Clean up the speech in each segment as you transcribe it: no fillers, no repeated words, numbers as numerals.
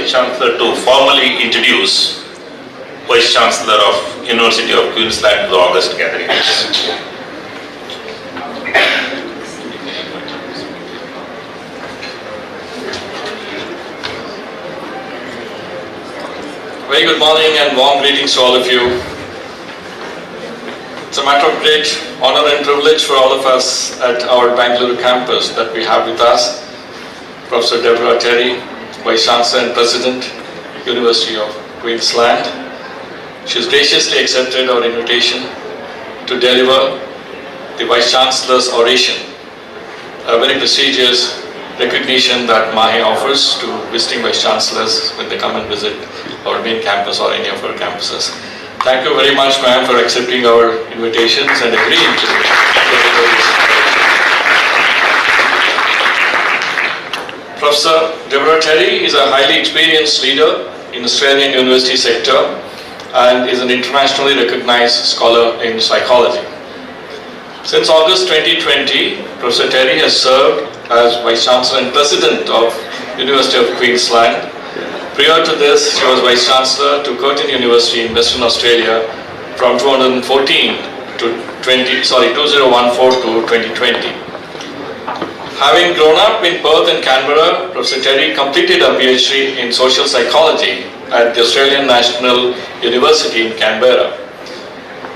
Vice Chancellor to formally introduce Vice Chancellor of University of Queensland to the August gathering. Very good morning and warm greetings to all of you. It's a matter of great honor and privilege for all of us at our Bengaluru campus that we have with us Professor Deborah, Vice Chancellor and President, University of Queensland. She has graciously accepted our invitation to deliver the Vice Chancellor's Oration, a very prestigious recognition that MAHE offers to visiting Vice Chancellors when they come and visit our main campus or any of our campuses. Thank you very much, ma'am, for accepting our invitations and agreeing to this. Professor Deborah is a highly experienced leader in the Australian university sector and is an internationally recognized scholar in psychology. Since August 2020, Professor Terry has served as Vice Chancellor and President of University of Queensland. Prior to this, she was Vice Chancellor to Curtin University in Western Australia from 2014 to 2014 to 2020. Having grown up in Perth and Canberra, Professor Terry completed a PhD in social psychology at the Australian National University in Canberra.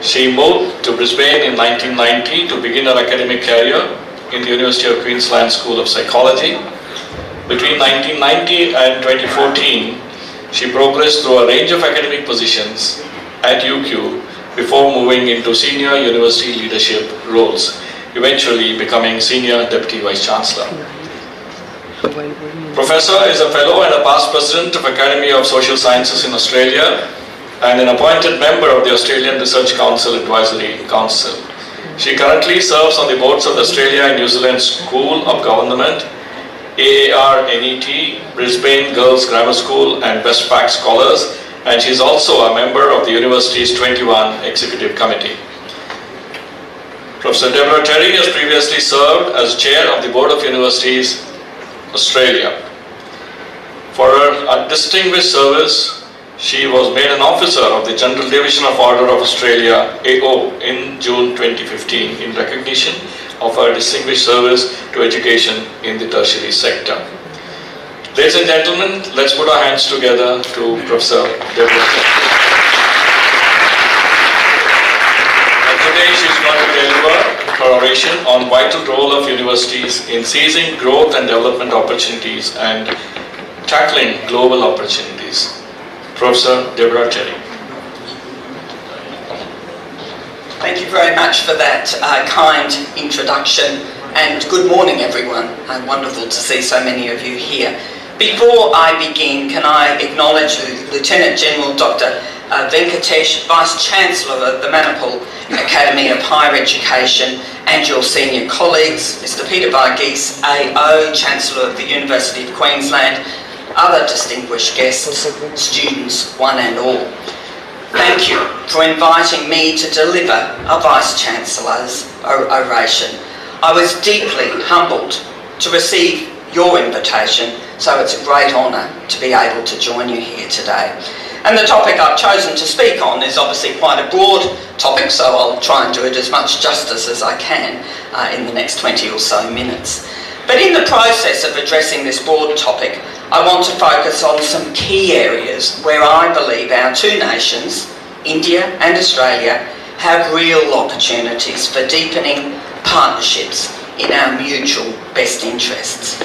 She moved to Brisbane in 1990 to begin her academic career in the University of Queensland School of Psychology. Between 1990 and 2014, she progressed through a range of academic positions at UQ before moving into senior university leadership roles, eventually becoming Senior Deputy Vice Chancellor. Professor is a Fellow and a past President of Academy of Social Sciences in Australia and an appointed member of the Australian Research Council Advisory Council. She currently serves on the boards of the Australia and New Zealand School of Government, AAR NET, Brisbane Girls Grammar School and Westpac Scholars, and she is also a member of the university's 21 Executive Committee. Professor Deborah has previously served as Chair of the Board of Universities, Australia. For her distinguished service, she was made an officer of the General Division of Order of Australia, AO, in June 2015 in recognition of her distinguished service to education in the tertiary sector. Ladies and gentlemen, let's put our hands together to Professor Deborah. And today she's going to deliver her oration on vital role of universities in seizing growth and development opportunities and tackling global opportunities. Professor Deborah. Thank you very much for that kind introduction, and good morning everyone, and wonderful to see so many of you here. Before I begin, can I acknowledge Lieutenant General Dr. Venkatesh, Vice Chancellor of the Manipal Academy of Higher Education, and your senior colleagues, Mr. Peter Varghese, AO, Chancellor of the University of Queensland, other distinguished guests, students, one and all. Thank you for inviting me to deliver a Vice Chancellor's oration. I was deeply humbled to receive your invitation, so it's a great honour to be able to join you here today. And the topic I've chosen to speak on is obviously quite a broad topic, so I'll try and do it as much justice as I can in the next 20 or so minutes. But in the process of addressing this broad topic, I want to focus on some key areas where I believe our two nations, India and Australia, have real opportunities for deepening partnerships in our mutual best interests.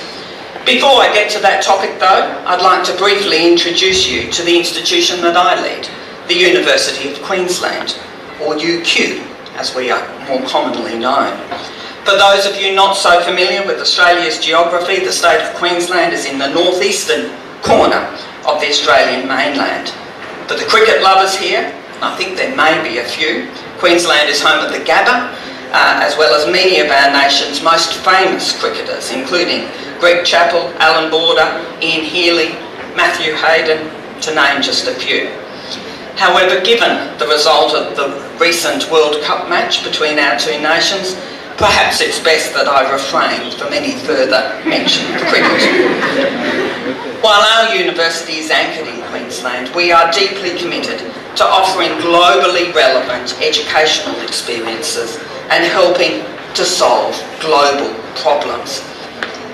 Before I get to that topic though, I'd like to briefly introduce you to the institution that I lead, the University of Queensland, or UQ, as we are more commonly known. For those of you not so familiar with Australia's geography, the state of Queensland is in the northeastern corner of the Australian mainland. For the cricket lovers here, I think there may be a few, Queensland is home of the Gabba, as well as many of our nation's most famous cricketers, including Greg Chappell, Alan Border, Ian Healy, Matthew Hayden, to name just a few. However, given the result of the recent World Cup match between our two nations, perhaps it's best that I refrain from any further mention of cricket. While our university is anchored in Queensland, we are deeply committed to offering globally relevant educational experiences and helping to solve global problems.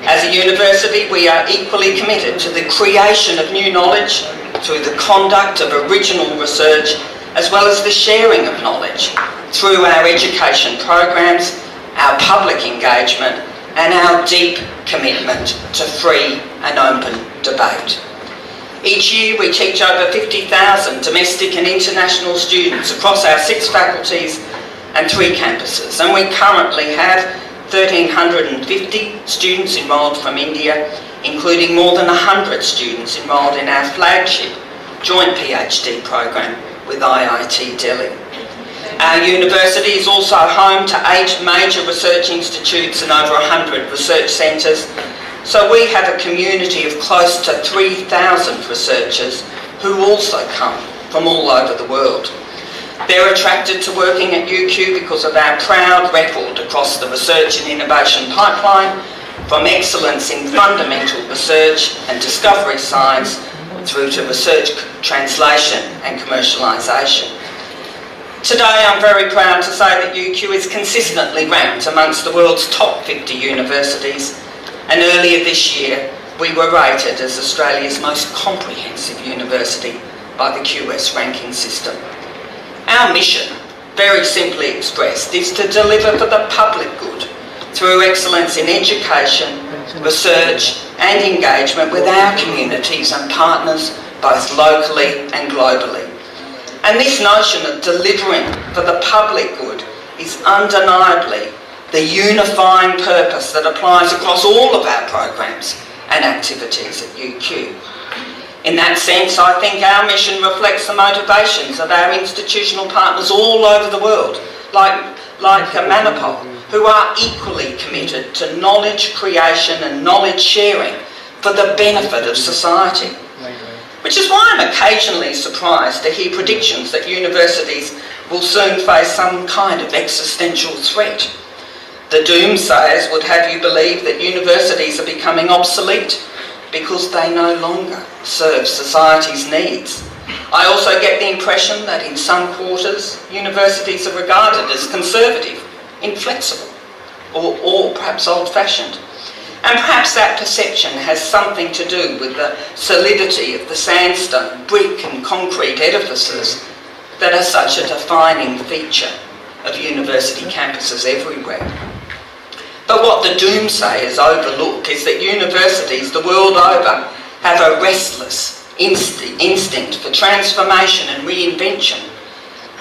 As a university, we are equally committed to the creation of new knowledge through the conduct of original research, as well as the sharing of knowledge through our education programs, our public engagement, and our deep commitment to free and open debate. Each year we teach over 50,000 domestic and international students across our 6 faculties and 3 campuses, and we currently have 1,350 students enrolled from India, including more than 100 students enrolled in our flagship joint PhD program with IIT Delhi. Our university is also home to 8 major research institutes and over 100 research centres, so we have a community of close to 3,000 researchers who also come from all over the world. They're attracted to working at UQ because of our proud record across the research and innovation pipeline, from excellence in fundamental research and discovery science through to research translation and commercialisation. Today I'm very proud to say that UQ is consistently ranked amongst the world's top 50 universities, and earlier this year we were rated as Australia's most comprehensive university by the QS ranking system. Our mission, very simply expressed, is to deliver for the public good through excellence in education, research and engagement with our communities and partners both locally and globally. And this notion of delivering for the public good is undeniably the unifying purpose that applies across all of our programs and activities at UQ. In that sense, I think our mission reflects the motivations of our institutional partners all over the world, like Manipal, who are equally committed to knowledge creation and knowledge sharing for the benefit of society. Which is why I'm occasionally surprised to hear predictions that universities will soon face some kind of existential threat. The doomsayers would have you believe that universities are becoming obsolete because they no longer serve society's needs. I also get the impression that in some quarters, universities are regarded as conservative, inflexible, or perhaps old-fashioned. And perhaps that perception has something to do with the solidity of the sandstone, brick and concrete edifices that are such a defining feature of university campuses everywhere. But what the doomsayers overlook is that universities the world over have a restless instinct for transformation and reinvention.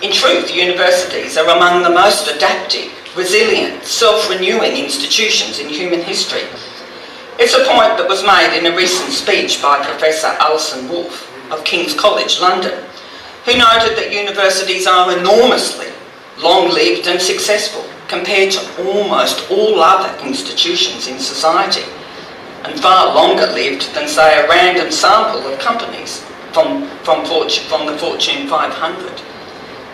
In truth, universities are among the most adaptive, resilient, self-renewing institutions in human history. It's a point that was made in a recent speech by Professor Alison Wolfe of King's College London, who noted that universities are enormously long-lived and successful compared to almost all other institutions in society, and far longer lived than, say, a random sample of companies from the Fortune 500.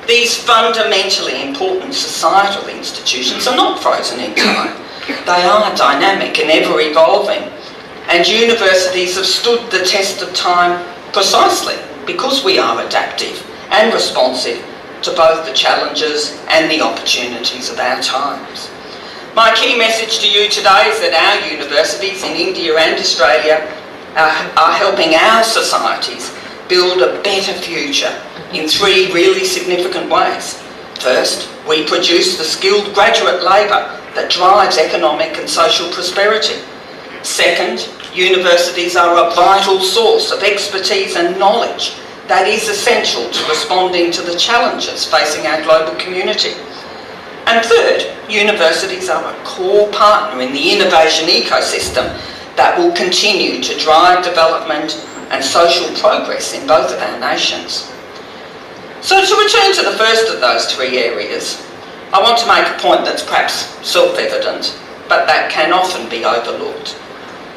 These fundamentally important societal institutions are not frozen in time. They are dynamic and ever-evolving, and universities have stood the test of time precisely because we are adaptive and responsive to both the challenges and the opportunities of our times. My key message to you today is that our universities in India and Australia are helping our societies build a better future in 3 really significant ways. First, we produce the skilled graduate labour that drives economic and social prosperity. Second, universities are a vital source of expertise and knowledge that is essential to responding to the challenges facing our global community. And third, universities are a core partner in the innovation ecosystem that will continue to drive development and social progress in both of our nations. So to return to the first of those 3 areas, I want to make a point that's perhaps self-evident, but that can often be overlooked.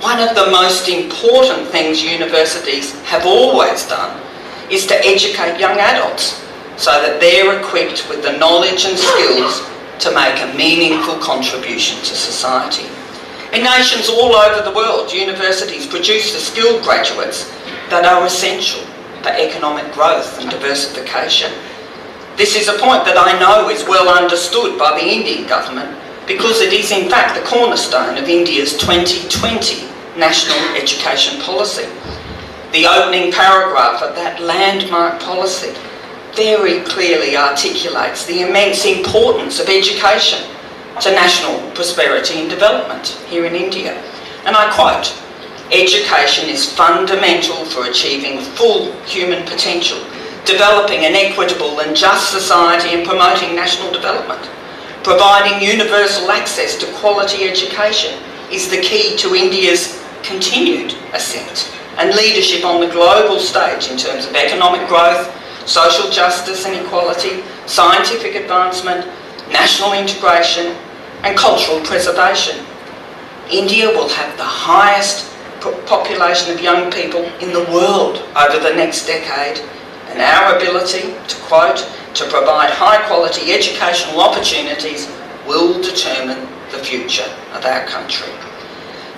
One of the most important things universities have always done is to educate young adults so that they're equipped with the knowledge and skills to make a meaningful contribution to society. In nations all over the world, universities produce the skilled graduates that are essential for economic growth and diversification. This is a point that I know is well understood by the Indian government because it is in fact the cornerstone of India's 2020 National Education Policy. The opening paragraph of that landmark policy very clearly articulates the immense importance of education to national prosperity and development here in India. And I quote, "Education is fundamental for achieving full human potential, developing an equitable and just society and promoting national development. Providing universal access to quality education is the key to India's continued ascent and leadership on the global stage in terms of economic growth, social justice and equality, scientific advancement, national integration and cultural preservation. India will have the highest population of young people in the world over the next decade, and our ability, to quote, to provide high quality educational opportunities will determine the future of our country."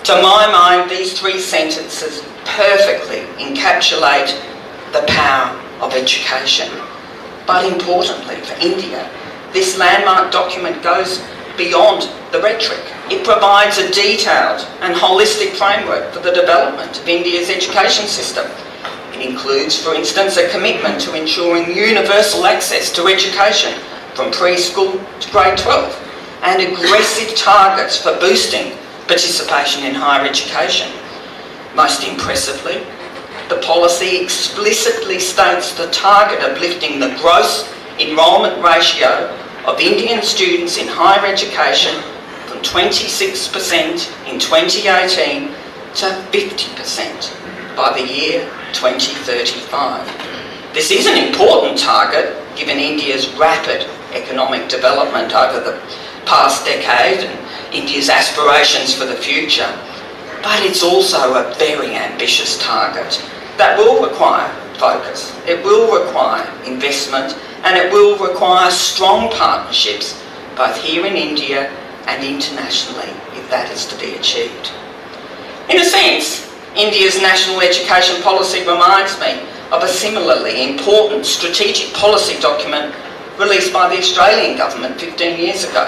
To my mind, these three sentences perfectly encapsulate the power of education. But importantly for India, this landmark document goes beyond the rhetoric. It provides a detailed and holistic framework for the development of India's education system. It includes, for instance, a commitment to ensuring universal access to education from preschool to grade 12 and aggressive targets for boosting participation in higher education. Most impressively, the policy explicitly states the target of lifting the gross enrolment ratio of Indian students in higher education from 26% in 2018 to 50% by the year 2035. This is an important target given India's rapid economic development over the past decade and India's aspirations for the future, but it's also a very ambitious target that will require focus, it will require investment, and it will require strong partnerships both here in India and internationally if that is to be achieved. In a sense, India's national education policy reminds me of a similarly important strategic policy document released by the Australian government 15 years ago.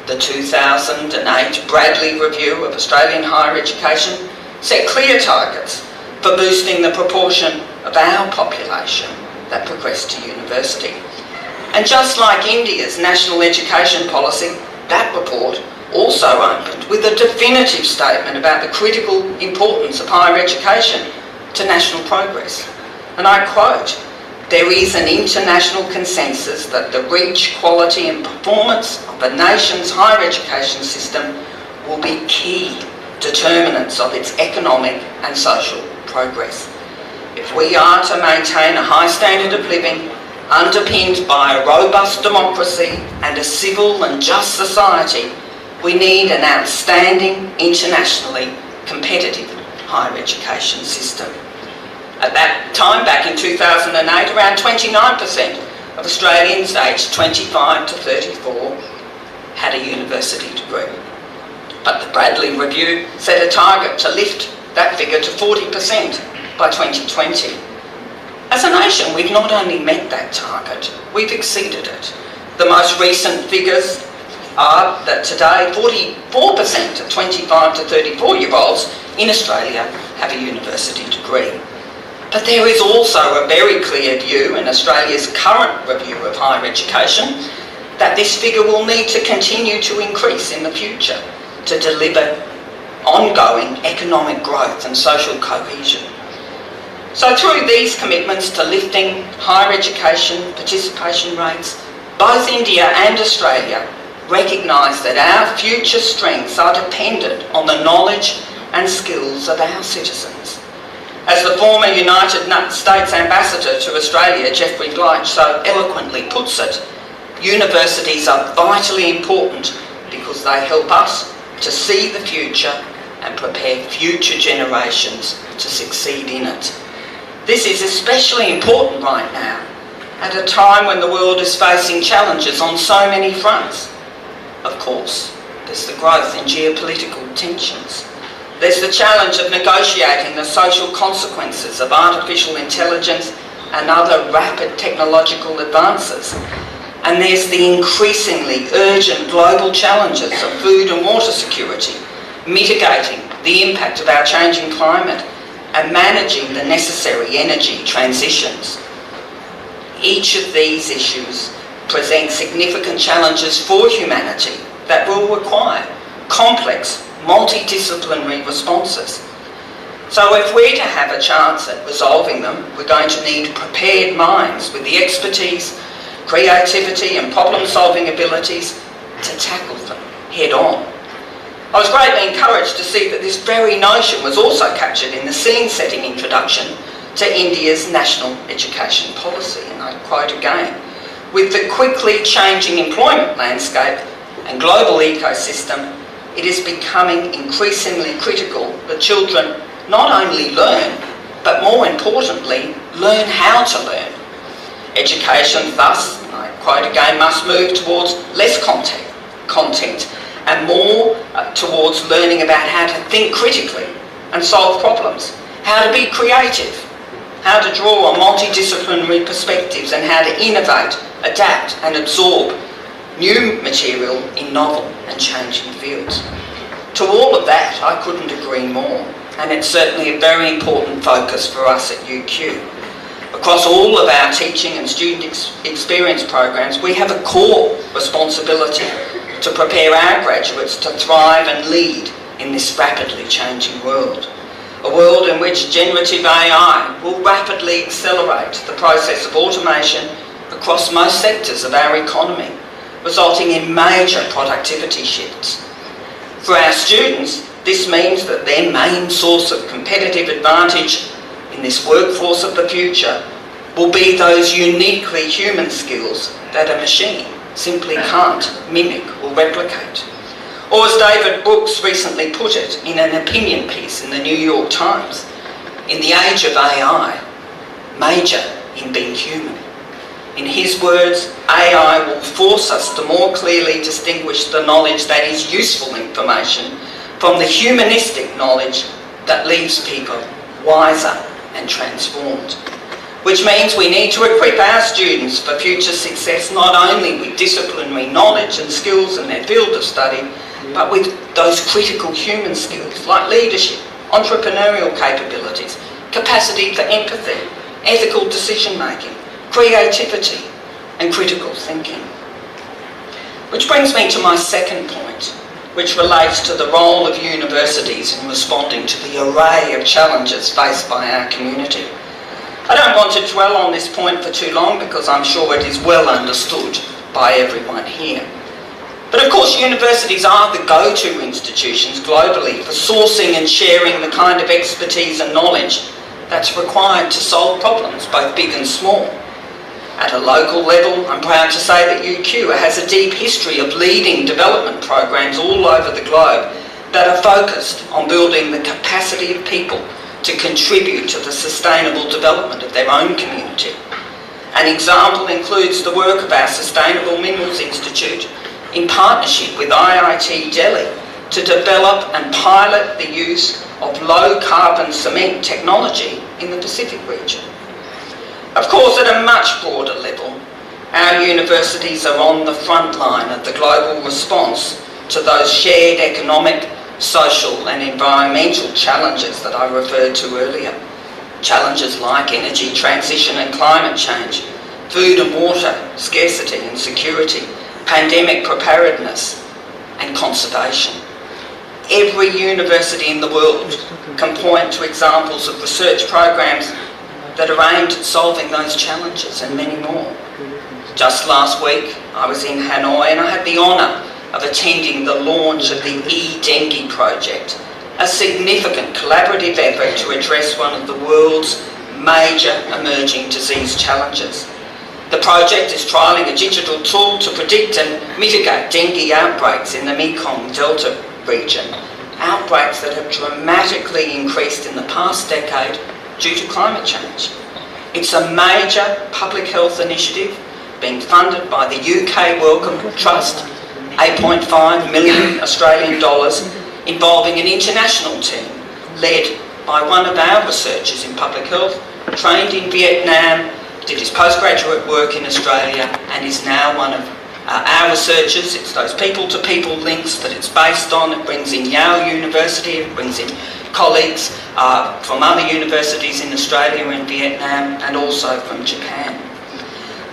The 2008 Bradley Review of Australian higher education set clear targets for boosting the proportion of our population that progressed to university. And just like India's national education policy, that report also opened with a definitive statement about the critical importance of higher education to national progress. And I quote, "There is an international consensus that the reach, quality and performance of a nation's higher education system will be key determinants of its economic and social progress. If we are to maintain a high standard of living underpinned by a robust democracy and a civil and just society, we need an outstanding, internationally competitive higher education system." At that time, back in 2008, around 29% of Australians aged 25 to 34 had a university degree. But the Bradley Review set a target to lift that figure to 40% by 2020. As a nation, we've not only met that target, we've exceeded it. The most recent figures are that today 44% of 25 to 34-year-olds in Australia have a university degree. But there is also a very clear view in Australia's current review of higher education that this figure will need to continue to increase in the future to deliver ongoing economic growth and social cohesion. So through these commitments to lifting higher education participation rates, both India and Australia recognise that our future strengths are dependent on the knowledge and skills of our citizens. As the former United States Ambassador to Australia, Jeffrey Gleich, so eloquently puts it, universities are vitally important because they help us to see the future and prepare future generations to succeed in it. This is especially important right now, at a time when the world is facing challenges on so many fronts. Of course, There's the growth in geopolitical tensions. There's the challenge of negotiating the social consequences of artificial intelligence and other rapid technological advances. And there's the increasingly urgent global challenges of food and water security, mitigating the impact of our changing climate and managing the necessary energy transitions. Each of these issues present significant challenges for humanity that will require complex, multidisciplinary responses. So if we're to have a chance at resolving them, we're going to need prepared minds with the expertise, creativity and problem-solving abilities to tackle them head-on. I was greatly encouraged to see that this very notion was also captured in the scene-setting introduction to India's national education policy, and I quote again, "With the quickly changing employment landscape and global ecosystem, it is becoming increasingly critical that children not only learn, but more importantly, learn how to learn. Education thus, I quote again, must move towards less content and more towards learning about how to think critically and solve problems, how to be creative, how to draw on multidisciplinary perspectives and how to innovate, adapt and absorb new material in novel and changing fields." To all of that, I couldn't agree more, and it's certainly a very important focus for us at UQ. Across all of our teaching and student experience programs, we have a core responsibility to prepare our graduates to thrive and lead in this rapidly changing world. A world in which generative AI will rapidly accelerate the process of automation across most sectors of our economy, resulting in major productivity shifts. For our students, this means that their main source of competitive advantage in this workforce of the future will be those uniquely human skills that a machine simply can't mimic or replicate. Or as David Brooks recently put it in an opinion piece in the New York Times, "In the age of AI, major in being human." In his words, AI will force us to more clearly distinguish the knowledge that is useful information from the humanistic knowledge that leaves people wiser and transformed. Which means we need to equip our students for future success not only with disciplinary knowledge and skills in their field of study, but with those critical human skills like leadership, entrepreneurial capabilities, capacity for empathy, ethical decision-making, creativity and critical thinking. Which brings me to my second point, which relates to the role of universities in responding to the array of challenges faced by our community. I don't want to dwell on this point for too long because I'm sure it is well understood by everyone here. But of course, universities are the go-to institutions globally for sourcing and sharing the kind of expertise and knowledge that's required to solve problems, both big and small. At a local level, I'm proud to say that UQ has a deep history of leading development programs all over the globe that are focused on building the capacity of people to contribute to the sustainable development of their own community. An example includes the work of our Sustainable Minerals Institute in partnership with IIT Delhi to develop and pilot the use of low-carbon cement technology in the Pacific region. Of course, at a much broader level, our universities are on the front line of the global response to those shared economic, social and environmental challenges that I referred to earlier. Challenges like energy transition and climate change, food and water scarcity and security, pandemic preparedness and conservation. Every university in the world can point to examples of research programs that are aimed at solving those challenges and many more. Just last week, I was in Hanoi and I had the honour of attending the launch of the e-Dengue project, a significant collaborative effort to address one of the world's major emerging disease challenges. The project is trialling a digital tool to predict and mitigate dengue outbreaks in the Mekong Delta region, outbreaks that have dramatically increased in the past decade due to climate change. It's a major public health initiative being funded by the UK Wellcome Trust 8.5 million Australian dollars, involving an international team led by one of our researchers in public health, trained in Vietnam, did his postgraduate work in Australia, and is now one of our researchers. It's those people-to-people links that it's based on. It brings in Yale University, it brings in colleagues from other universities in Australia and Vietnam, and also from Japan.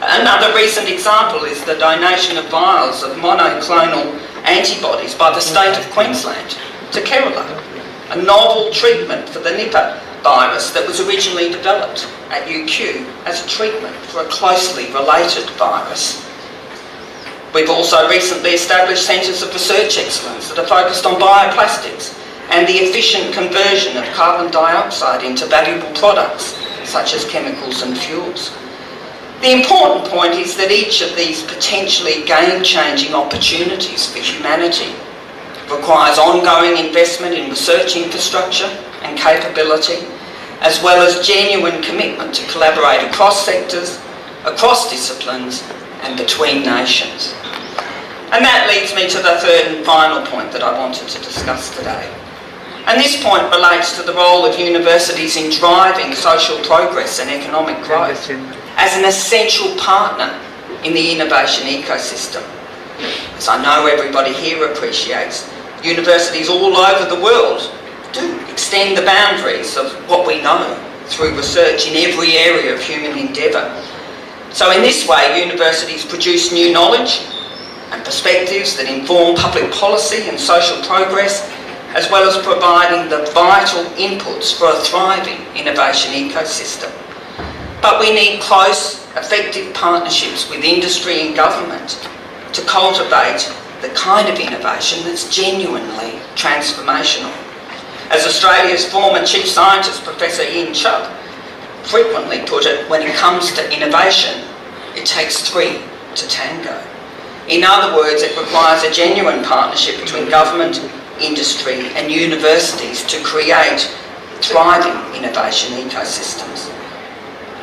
Another recent example is the donation of vials of monoclonal antibodies by the state of Queensland to Kerala, a novel treatment for the Nipah virus that was originally developed at UQ as a treatment for a closely related virus. We've also recently established centres of research excellence that are focused on bioplastics and the efficient conversion of carbon dioxide into valuable products such as chemicals and fuels. The important point is that each of these potentially game-changing opportunities for humanity requires ongoing investment in research infrastructure and capability, as well as genuine commitment to collaborate across sectors, across disciplines, and between nations. And that leads me to the third and final point that I wanted to discuss today. And this point relates to the role of universities in driving social progress and economic growth as an essential partner in the innovation ecosystem. As I know everybody here appreciates, universities all over the world do extend the boundaries of what we know through research in every area of human endeavour. So in this way, universities produce new knowledge and perspectives that inform public policy and social progress, as well as providing the vital inputs for a thriving innovation ecosystem. But we need close, effective partnerships with industry and government to cultivate the kind of innovation that's genuinely transformational. As Australia's former Chief Scientist, Professor Ian Chubb, frequently put it, when it comes to innovation, it takes three to tango. In other words, it requires a genuine partnership between government, industry and universities to create thriving innovation ecosystems.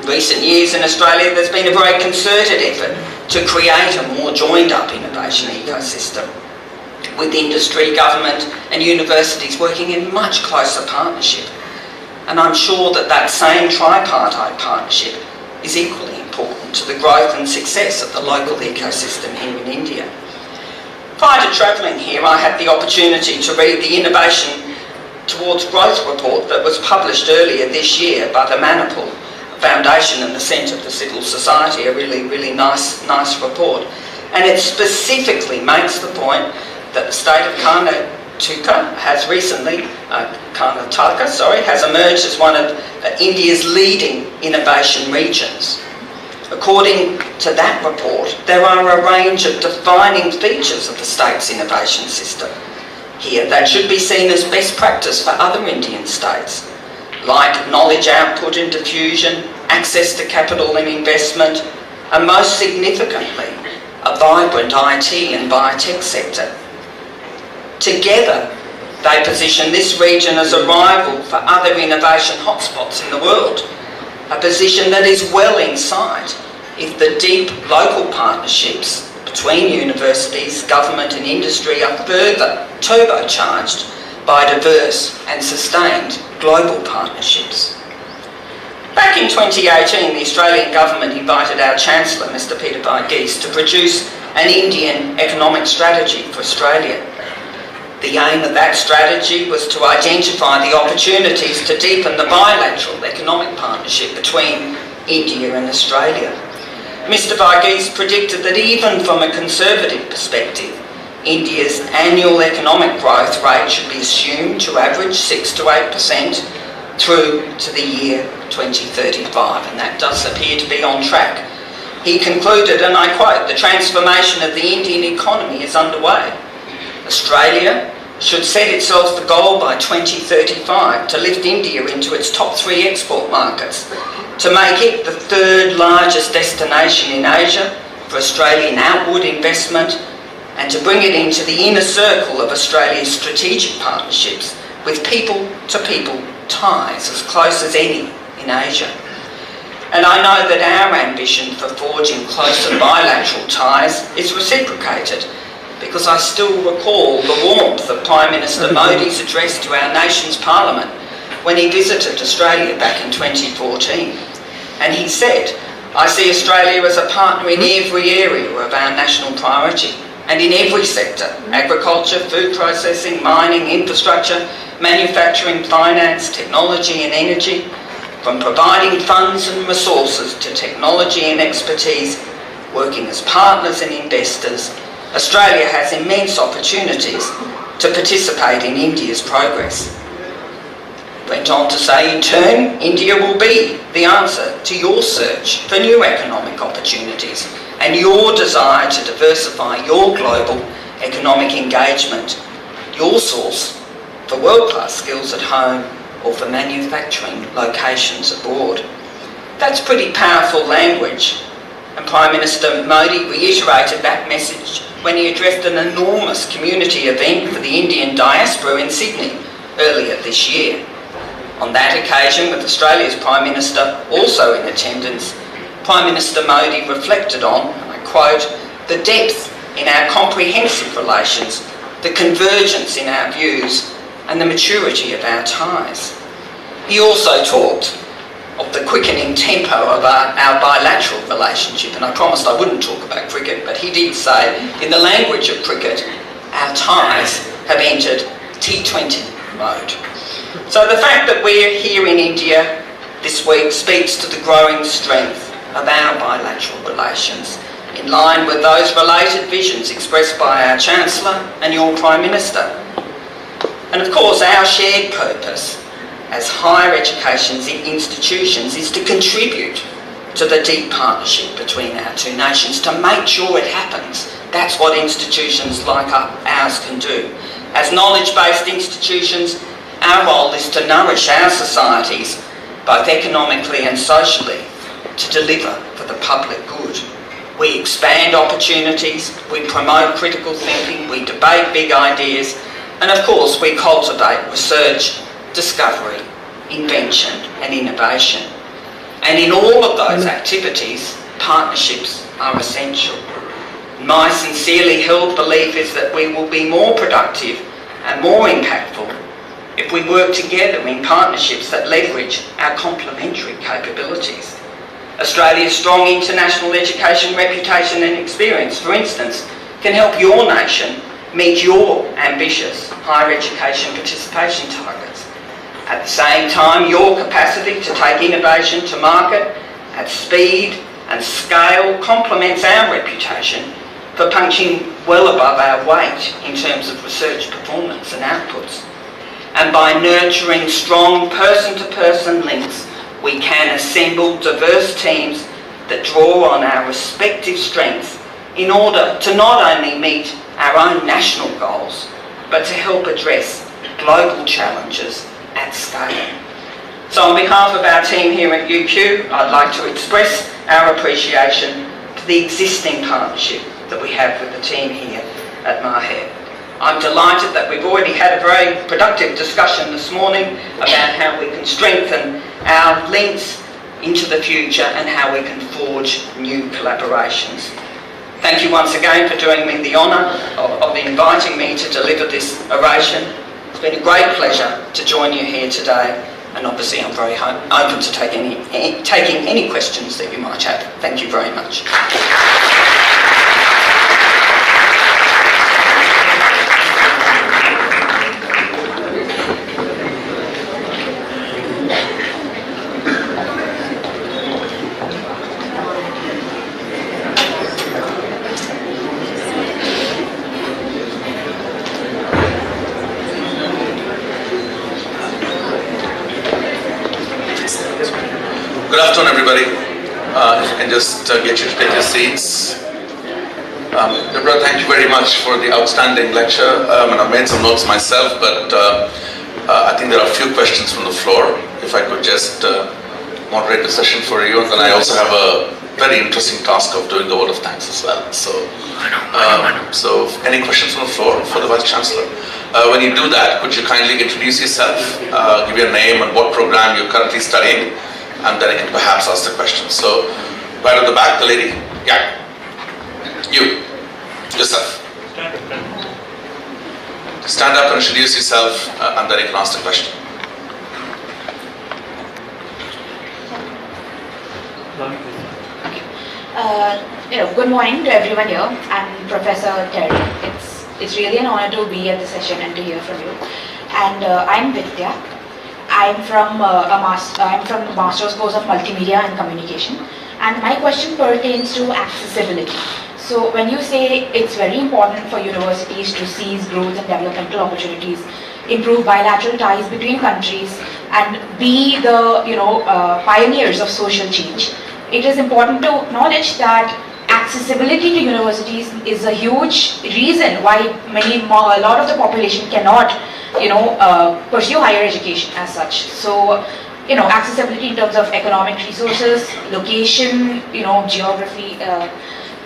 In recent years in Australia, there's been a very concerted effort to create a more joined-up innovation ecosystem, with industry, government and universities working in much closer partnership. And I'm sure that that same tripartite partnership is equally important to the growth and success of the local ecosystem here in India. Prior to travelling here, I had the opportunity to read the Innovation Towards Growth report that was published earlier this year by the Manipul Foundation and the Centre for Civil Society, a really nice report. And it specifically makes the point that the state of Karnataka has recently, has emerged as one of India's leading innovation regions. According to that report, there are a range of defining features of the state's innovation system here that should be seen as best practice for other Indian states, like knowledge output and diffusion, access to capital and investment, and most significantly, a vibrant IT and biotech sector. Together, they position this region as a rival for other innovation hotspots in the world, a position that is well in sight if the deep local partnerships between universities, government and industry are further turbocharged by diverse and sustained global partnerships. Back in 2018, the Australian government invited our Chancellor, Mr. Peter Varghese, to produce an Indian economic strategy for Australia. The aim of that strategy was to identify the opportunities to deepen the bilateral economic partnership between India and Australia. Mr. Varghese predicted that even from a conservative perspective, India's annual economic growth rate should be assumed to average 6 to 8% through to the year 2035, and that does appear to be on track. He concluded, and I quote, "The transformation of the Indian economy is underway. Australia should set itself the goal by 2035 to lift India into its top 3 export markets, to make it the 3rd largest destination in Asia for Australian outward investment, and to bring it into the inner circle of Australia's strategic partnerships with people-to-people ties as close as any in Asia." And I know that our ambition for forging closer bilateral ties is reciprocated, because I still recall the warmth of Prime Minister Modi's address to our nation's Parliament when he visited Australia back in 2014. And he said, "I see Australia as a partner in every area of our national priority and in every sector: agriculture, food processing, mining, infrastructure, manufacturing, finance, technology and energy. From providing funds and resources to technology and expertise, working as partners and investors, Australia has immense opportunities to participate in India's progress." Went on to say, "In turn, India will be the answer to your search for new economic opportunities and your desire to diversify your global economic engagement, your source for world-class skills at home or for manufacturing locations abroad." That's pretty powerful language, and Prime Minister Modi reiterated that message when he addressed an enormous community event for the Indian diaspora in Sydney earlier this year. On that occasion, with Australia's Prime Minister also in attendance, Prime Minister Modi reflected on, and I quote, "the depth in our comprehensive relations, the convergence in our views, and the maturity of our ties." He also talked of the quickening tempo of our bilateral relationship, and I promised I wouldn't talk about cricket, but he did say, in the language of cricket, our ties have entered T20 mode. So the fact that we're here in India this week speaks to the growing strength of our bilateral relations, in line with those related visions expressed by our Chancellor and your Prime Minister. And of course, our shared purpose as higher education institutions is to contribute to the deep partnership between our two nations, to make sure it happens. That's what institutions like ours can do. As knowledge-based institutions, our role is to nourish our societies, both economically and socially, to deliver for the public good. We expand opportunities, we promote critical thinking, we debate big ideas, and of course we cultivate research, discovery, invention and innovation. And in all of those activities, partnerships are essential. My sincerely held belief is that we will be more productive and more impactful if we work together in partnerships that leverage our complementary capabilities. Australia's strong international education reputation and experience, for instance, can help your nation meet your ambitious higher education participation targets. At the same time, your capacity to take innovation to market at speed and scale complements our reputation for punching well above our weight in terms of research performance and outputs. And by nurturing strong person-to-person links, we can assemble diverse teams that draw on our respective strengths in order to not only meet our own national goals, but to help address global challenges at scale. So on behalf of our team here at UQ, I'd like to express our appreciation to the existing partnership that we have with the team here at MAHE. I'm delighted that we've already had a very productive discussion this morning about how we can strengthen our links into the future and how we can forge new collaborations. Thank you once again for doing me the honour of inviting me to deliver this oration. It's been a great pleasure to join you here today, and obviously I'm very open to taking any questions that you might have. Thank you very much. Good afternoon, everybody. If you can just get you to take your seats. Deborah, thank you very much for the outstanding lecture. And I've made some notes myself, but I think there are a few questions from the floor. If I could just moderate the session for you, and then I also have a very interesting task of doing the vote of thanks as well. So, so any questions from the floor for the Vice Chancellor? When you do that, could you kindly introduce yourself, give your name and what program you're currently studying, and then I can perhaps ask the question. So, right at the back, the lady. Yeah. You. Yourself. stand up and introduce yourself, and then you can ask the question. Good morning to everyone here. I'm Professor Terry. It's really an honor to be at the session and to hear from you. And I'm Vidya. I'm from the Master's course of Multimedia and Communication. And my question pertains to accessibility. So when you say it's very important for universities to seize growth and developmental opportunities, improve bilateral ties between countries, and be the pioneers of social change, it is important to acknowledge that accessibility to universities is a huge reason why a lot of the population cannot pursue higher education as such. So accessibility in terms of economic resources, location, geography,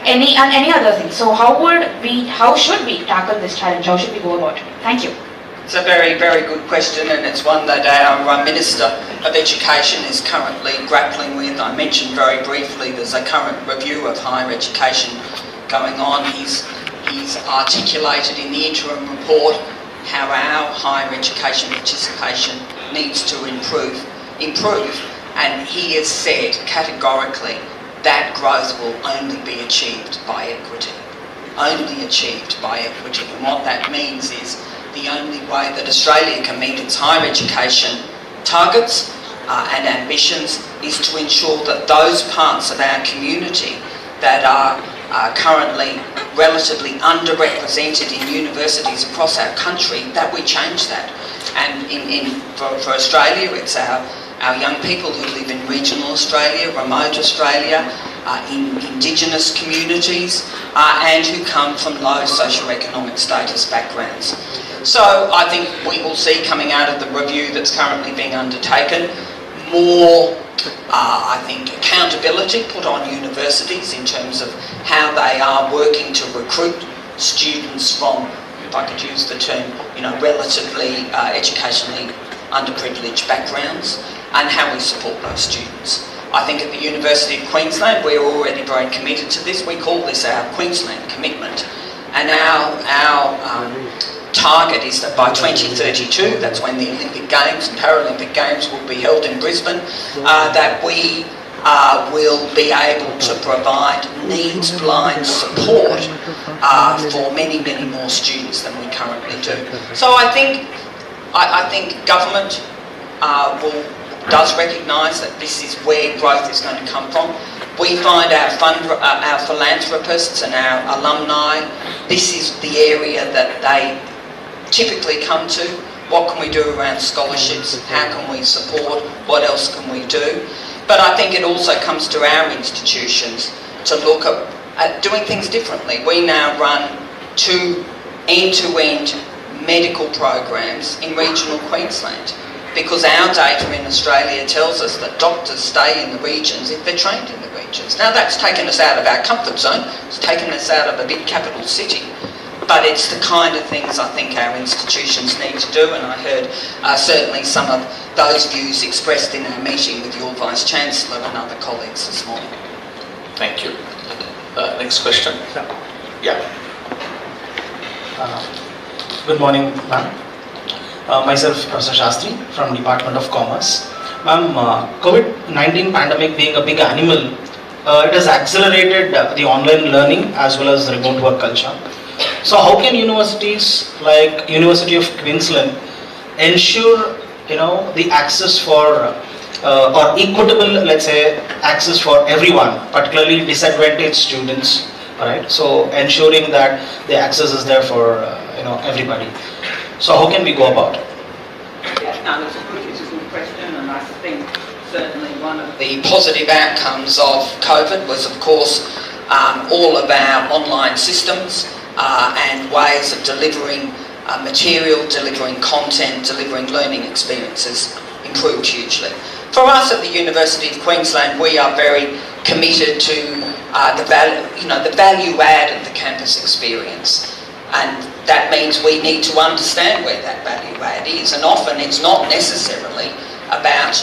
any other thing. So how should we tackle this challenge? How should we go about it? Thank you. It's a very, very good question, and it's one that our Minister of Education is currently grappling with. I mentioned very briefly there's a current review of higher education going on. He's articulated in the interim report how our higher education participation needs to improve, and he has said categorically that growth will only be achieved by equity. Only achieved by equity. And what that means is the only way that Australia can meet its higher education targets and ambitions is to ensure that those parts of our community that are currently relatively underrepresented in universities across our country, that we change that. And for Australia, it's our young people who live in regional Australia, remote Australia, in Indigenous communities, and who come from low socioeconomic status backgrounds. So I think we will see, coming out of the review that's currently being undertaken, more accountability put on universities in terms of how they are working to recruit students from, if I could use the term, relatively educationally underprivileged backgrounds, and how we support those students. I think at the University of Queensland we're already very committed to this. We call this our Queensland commitment, and our target is that by 2032, that's when the Olympic Games and Paralympic Games will be held in Brisbane, that we will be able to provide needs-blind support for many, many more students than we currently do. So I think government does recognise that this is where growth is going to come from. We find our philanthropists and our alumni, this is the area that they typically come to. What can we do around scholarships? How can we support? What else can we do? But I think it also comes to our institutions to look at doing things differently. We now run 2 end-to-end medical programs in regional Queensland, because our data in Australia tells us that doctors stay in the regions if they're trained in the regions. Now that's taken us out of our comfort zone, it's taken us out of a big capital city, but it's the kind of things I think our institutions need to do, and I heard certainly some of those views expressed in our meeting with your Vice-Chancellor and other colleagues this morning. Thank you. Next question. Yeah. Good morning, ma'am. Myself, Professor Shastri from Department of Commerce. Ma'am, COVID-19 pandemic being a big animal, it has accelerated the online learning as well as remote work culture. So how can universities like University of Queensland ensure the access for or equitable, let's say, access for everyone, particularly disadvantaged students, right? So ensuring that the access is there for everybody. So how can we go about it? Yeah, no, it's a good question, and I think certainly one of the positive outcomes of COVID was, of course, all of our online systems and ways of delivering material, delivering content, delivering learning experiences improved hugely. For us at the University of Queensland, we are very committed to the value add of the campus experience. And that means we need to understand where that value add is, and often it's not necessarily about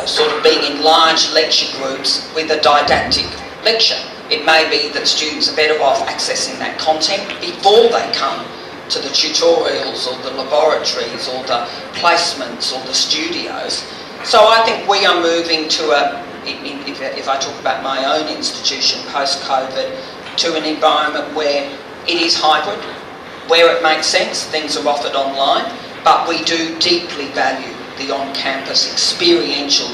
sort of being in large lecture groups with a didactic lecture. It may be that students are better off accessing that content before they come to the tutorials or the laboratories or the placements or the studios. So I think we are moving to if I talk about my own institution post-COVID, to an environment where it is hybrid, where it makes sense, things are offered online, but we do deeply value the on-campus experiential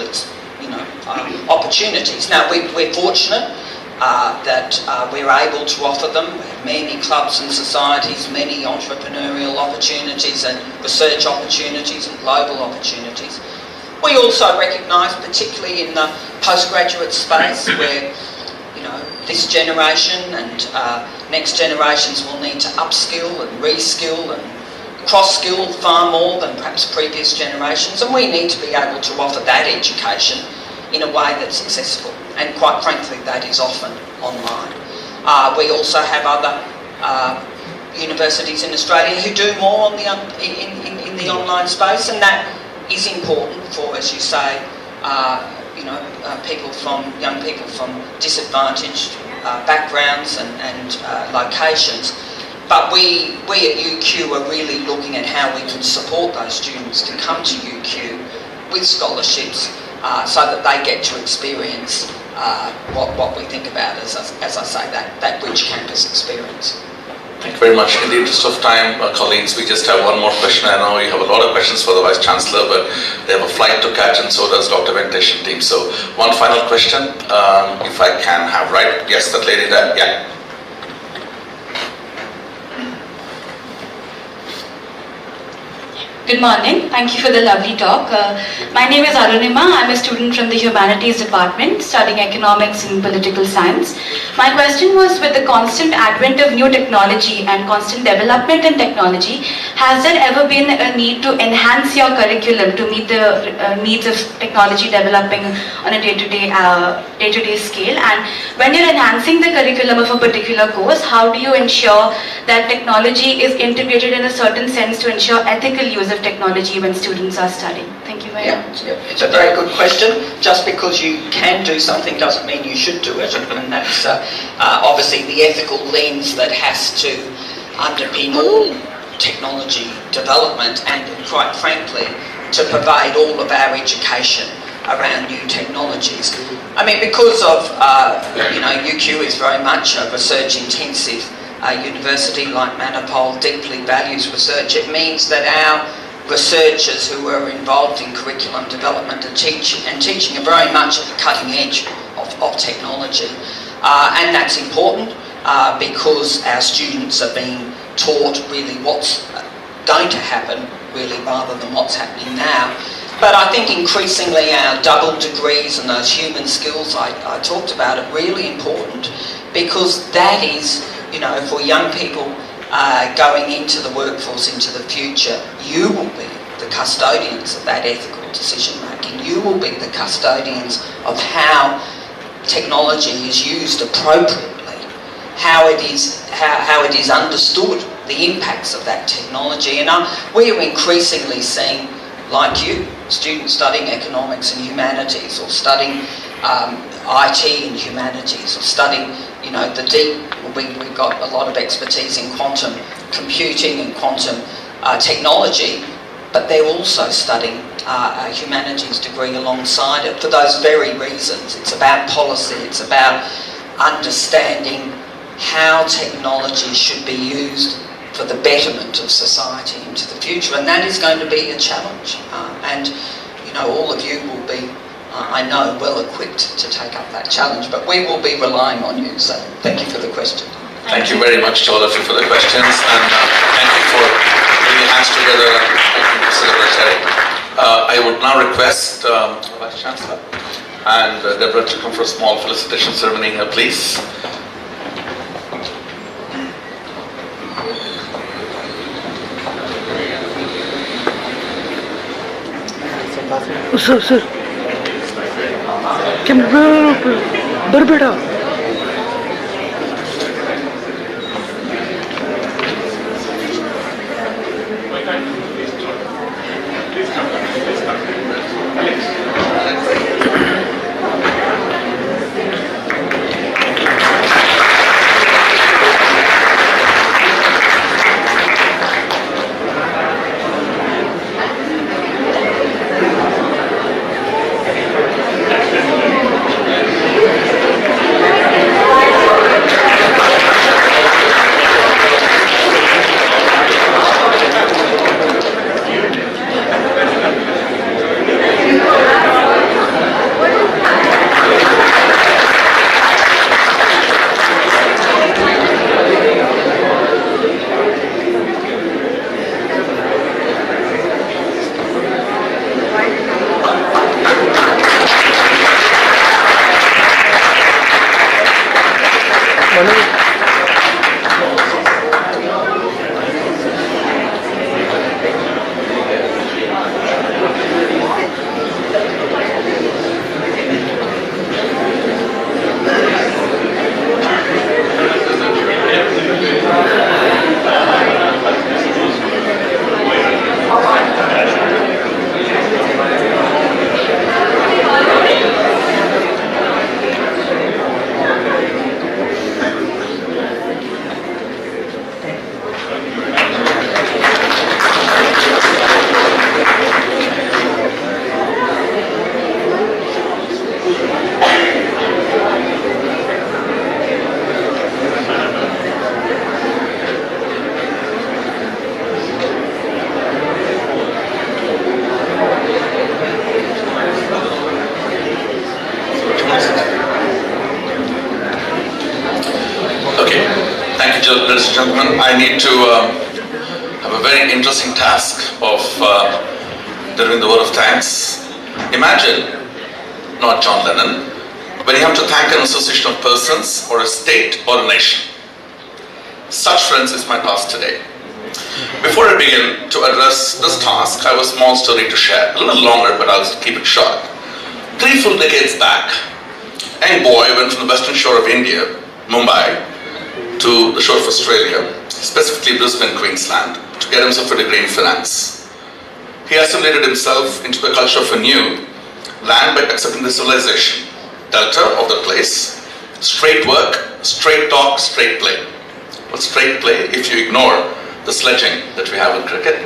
opportunities. Now, we're fortunate that we're able to offer them. We have many clubs and societies, many entrepreneurial opportunities and research opportunities and global opportunities. We also recognise, particularly in the postgraduate space, where this generation and next generations will need to upskill and reskill and cross-skill far more than perhaps previous generations, and we need to be able to offer that education in a way that's accessible, and quite frankly that is often online. We also have other universities in Australia who do more on in the online space, and that is important for, as you say, young people from disadvantaged backgrounds and locations. But we at UQ are really looking at how we can support those students to come to UQ with scholarships so that they get to experience what we think about as I say, that rich campus experience. Thank you very much. In the interest of time, colleagues, we just have one more question. I know you have a lot of questions for the Vice Chancellor, but they have a flight to catch, and so does Dr. Venkatesh team. So one final question, if I can have, right? Yes, that lady there, yeah. Good morning. Thank you for the lovely talk. My name is Arunima. I'm a student from the Humanities Department studying economics and political science. My question was, with the constant advent of new technology and constant development in technology, has there ever been a need to enhance your curriculum to meet the needs of technology developing on a day-to-day scale? And when you're enhancing the curriculum of a particular course, how do you ensure that technology is integrated in a certain sense to ensure ethical use of technology when students are studying? Thank you very much. Yeah, it's a very good question. Just because you can do something doesn't mean you should do it, and that's obviously the ethical lens that has to underpin all technology development, and quite frankly to pervade all of our education around new technologies. I mean, because of UQ is very much a research intensive university like Manipal, deeply values research. It means that our researchers who are involved in curriculum development and teaching are very much at the cutting edge of technology. And that's important because our students are being taught really what's going to happen really rather than what's happening now. But I think increasingly our double degrees and those human skills I talked about are really important, because that is, for young people going into the workforce into the future, you will be the custodians of that ethical decision making. You will be the custodians of how technology is used appropriately, how it is understood, the impacts of that technology. And we are increasingly seeing, like you, students studying economics and humanities, or studying IT and humanities, or studying we've got a lot of expertise in quantum computing and quantum technology, but they're also studying a humanities degree alongside it for those very reasons. It's about policy, it's about understanding how technology should be used for the betterment of society into the future, and that is going to be a challenge. And all of you will be, I know, well equipped to take up that challenge, but we will be relying on you. So thank you for the question. Thank you very much to all of you for the questions, and thank you for putting your hands together and thank you for celebrating. I would now request Vice Chancellor and Deborah to come for a small felicitation ceremony here, please. Sir. Barbara. ladies and gentlemen, I need to have a very interesting task of delivering the word of thanks. Imagine, not John Lennon, when you have to thank an association of persons or a state or a nation. Such, friends, is my task today. Before I begin to address this task, I have a small story to share. A little longer, but I'll keep it short. 3 full decades back, a young boy went from the western shore of India, Mumbai, to the shore of Australia, specifically Brisbane, Queensland, to get himself a degree in finance. He assimilated himself into the culture of a new land by accepting the civilization, delta of the place, straight work, straight talk, straight play. Well, straight play if you ignore the sledging that we have in cricket.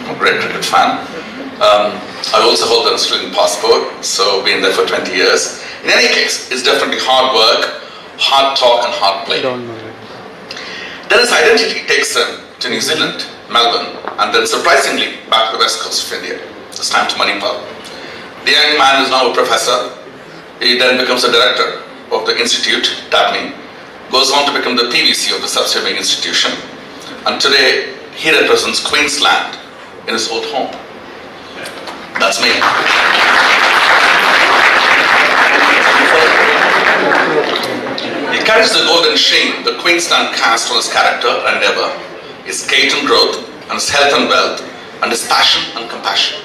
I'm a great cricket fan. I also hold an Australian passport, so been there for 20 years. In any case, it's definitely hard work, hard talk and hard play. Then his identity takes him to New Zealand, Melbourne, and then surprisingly back to the west coast of India, this time to Manipur. The young man is now a professor. He then becomes a director of the institute, Dabney, goes on to become the PVC of the subsidiary institution, and today he represents Queensland in his old home. That's me. He carries the golden sheen the Queensland cast on his character and endeavour, his gait and growth, and his health and wealth, and his passion and compassion.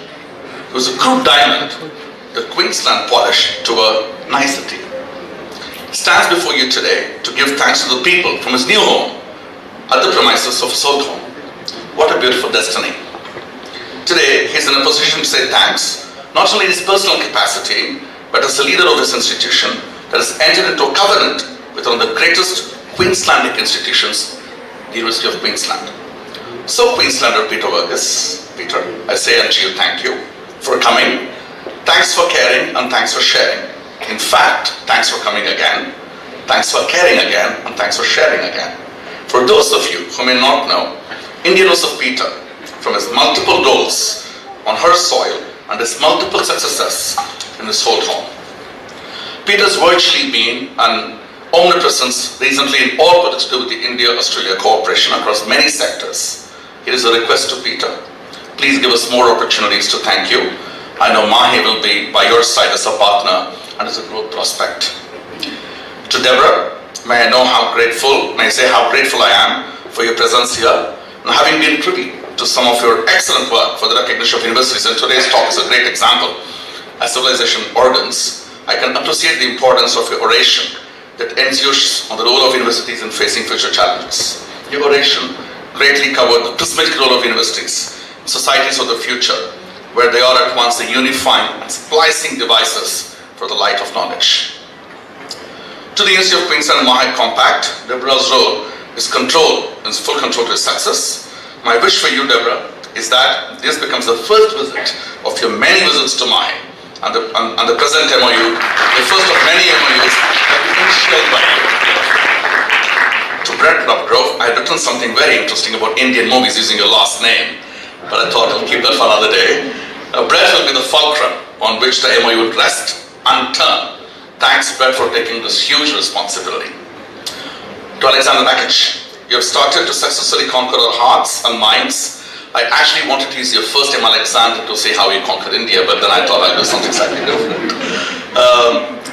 He was a crude diamond that Queensland polished to a nicety. He stands before you today to give thanks to the people from his new home at the premises of his old home. What a beautiful destiny. Today, he is in a position to say thanks, not only in his personal capacity, but as a leader of this institution that has entered into a covenant with one of the greatest Queenslandic institutions, the University of Queensland. So, Queenslander Peter Vergas, Peter, I say unto you, thank you for coming, thanks for caring, and thanks for sharing. In fact, thanks for coming again, thanks for caring again, and thanks for sharing again. For those of you who may not know, India knows of Peter from his multiple roles on her soil and his multiple successes in his old home. Peter's virtually been an omnipresence recently in all that to do with the India-Australia cooperation across many sectors. It is a request to Peter. Please give us more opportunities to thank you. I know MAHE will be by your side as a partner and as a growth prospect. To Deborah, may I say how grateful I am for your presence here, and having been privy to some of your excellent work for the recognition of universities, and today's talk is a great example. As civilization organs, I can appreciate the importance of your oration that enthused on the role of universities in facing future challenges. Your oration greatly covered the prismatic role of universities, societies of the future, where they are at once the unifying and splicing devices for the light of knowledge. To the University of Queensland MAHE Compact, Deborah's role is full control to its success. My wish for you, Deborah, is that this becomes the first visit of your many visits to MAHE, and the present MOU, the first of many MOUs that will be initiated by you. To Brett Grove, I have written something very interesting about Indian movies using your last name, but I thought I'll keep that for another day. Brett will be the fulcrum on which the MOU will rest and turn. Thanks, Brett, for taking this huge responsibility. To Alexander Nakic, you have started to successfully conquer our hearts and minds. I actually wanted to use your first name, Alexander, to say how you conquered India, but then I thought I'd do something slightly different.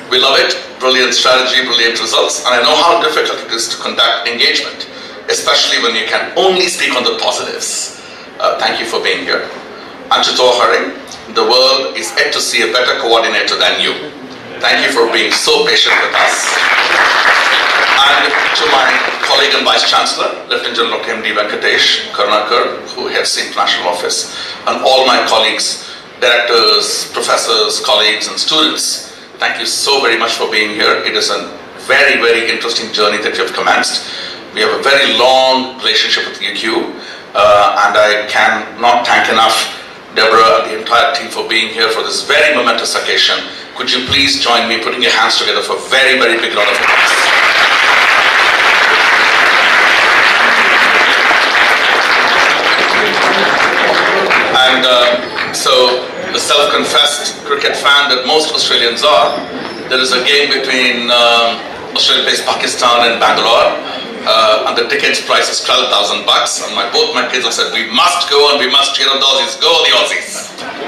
We love it. Brilliant strategy, brilliant results, and I know how difficult it is to conduct engagement, especially when you can only speak on the positives. Thank you for being here. And to Toa Haring, the world is yet to see a better coordinator than you. Thank you for being so patient with us. And to my colleague and Vice Chancellor, Lieutenant General M.D. Venkatesh Karnakar, who heads the International Office, and all my colleagues, directors, professors, colleagues, and students, thank you so very much for being here. It is a very, very interesting journey that you have commenced. We have a very long relationship with UQ, and I cannot thank enough Deborah and the entire team for being here for this very momentous occasion. Could you please join me in putting your hands together for a very, very big round of applause. And so, the self-confessed cricket fan that most Australians are, there is a game between Australia plays Pakistan and Bangalore, and the the ticket's price is $12,000, and both my kids have said, we must go and we must cheer on the Aussies. Go the Aussies!